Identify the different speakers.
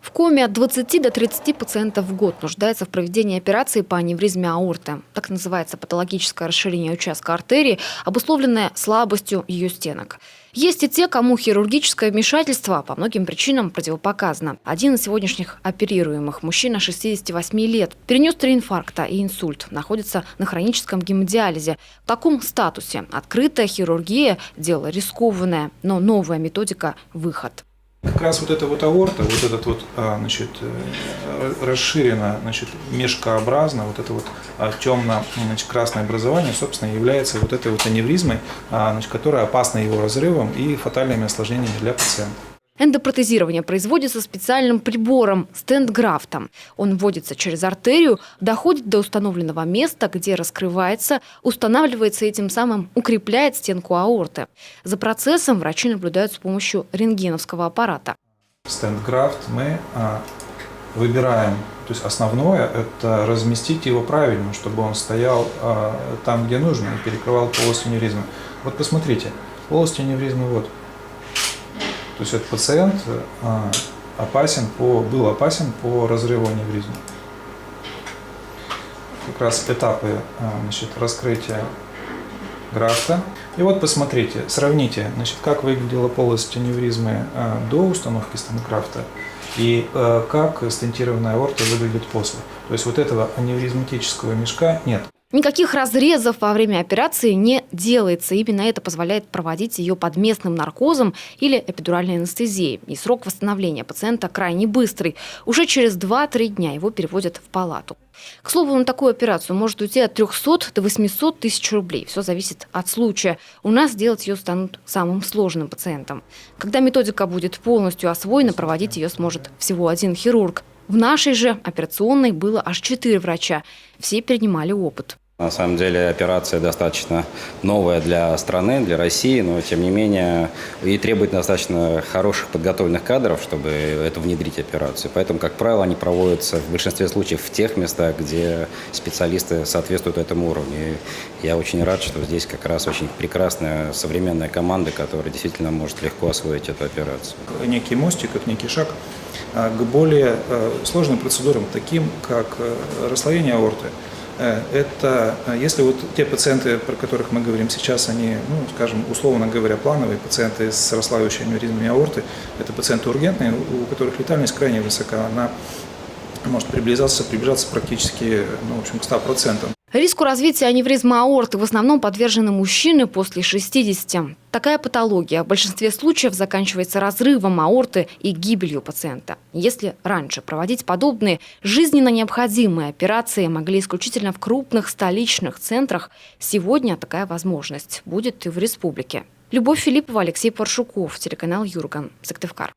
Speaker 1: В коме от 20 до 30 пациентов в год нуждается в проведении операции по аневризме аорты. Так называется патологическое расширение участка артерии, обусловленное слабостью ее стенок. Есть и те, кому хирургическое вмешательство по многим причинам противопоказано. Один из сегодняшних оперируемых, мужчина 68 лет, перенес 3 инфаркта и инсульт, находится на хроническом гемодиализе. В таком статусе открытая хирургия – дело рискованное, но новая методика – выход.
Speaker 2: Как раз вот эта вот аорта, вот этот вот, расширено, мешкообразно, вот это вот темно-красное образование, собственно, является вот этой вот аневризмой, которая опасна его разрывом и фатальными осложнениями для пациента.
Speaker 1: Эндопротезирование производится специальным прибором – стентграфтом. Он вводится через артерию, доходит до установленного места, где раскрывается, устанавливается и тем самым укрепляет стенку аорты. За процессом врачи наблюдают с помощью рентгеновского аппарата.
Speaker 2: Стентграфт мы выбираем, то есть основное – это разместить его правильно, чтобы он стоял там, где нужно, и перекрывал полость аневризмы. Вот посмотрите, полость аневризмы вот. То есть этот пациент был опасен по разрыву аневризмы. Как раз этапы раскрытия графта. И вот посмотрите, сравните, как выглядела полость аневризмы до установки стентграфта и как стентированная аорта выглядит после. То есть вот этого аневризматического мешка нет.
Speaker 1: Никаких разрезов во время операции не делается. Именно это позволяет проводить ее под местным наркозом или эпидуральной анестезией. И срок восстановления пациента крайне быстрый. Уже через 2-3 дня его переводят в палату. К слову, на такую операцию может уйти от 300 до 800 тысяч рублей. Все зависит от случая. У нас делать ее станут самым сложным пациентом. Когда методика будет полностью освоена, проводить ее сможет всего 1 хирург. В нашей же операционной было аж 4 врача. Все перенимали опыт.
Speaker 3: На самом деле операция достаточно новая для страны, для России, но тем не менее и требует достаточно хороших подготовленных кадров, чтобы это внедрить операцию. Поэтому, как правило, они проводятся в большинстве случаев в тех местах, где специалисты соответствуют этому уровню. И я очень рад, что здесь как раз очень прекрасная современная команда, которая действительно может легко освоить эту операцию.
Speaker 2: Некий мостик, как некий шаг к более сложным процедурам, таким как расслоение аорты. Это, если вот те пациенты, про которых мы говорим сейчас, они, условно говоря, плановые пациенты с расслаивающими аневризмами аорты, это пациенты ургентные, у которых летальность крайне высока, она может приближаться практически, к 100%.
Speaker 1: Риску развития аневризмы аорты в основном подвержены мужчины после 60. Такая патология в большинстве случаев заканчивается разрывом аорты и гибелью пациента. Если раньше проводить подобные жизненно необходимые операции могли исключительно в крупных столичных центрах, сегодня такая возможность будет и в республике. Любовь Филиппова, Алексей Паршуков, телеканал Юрган, Сыктывкар.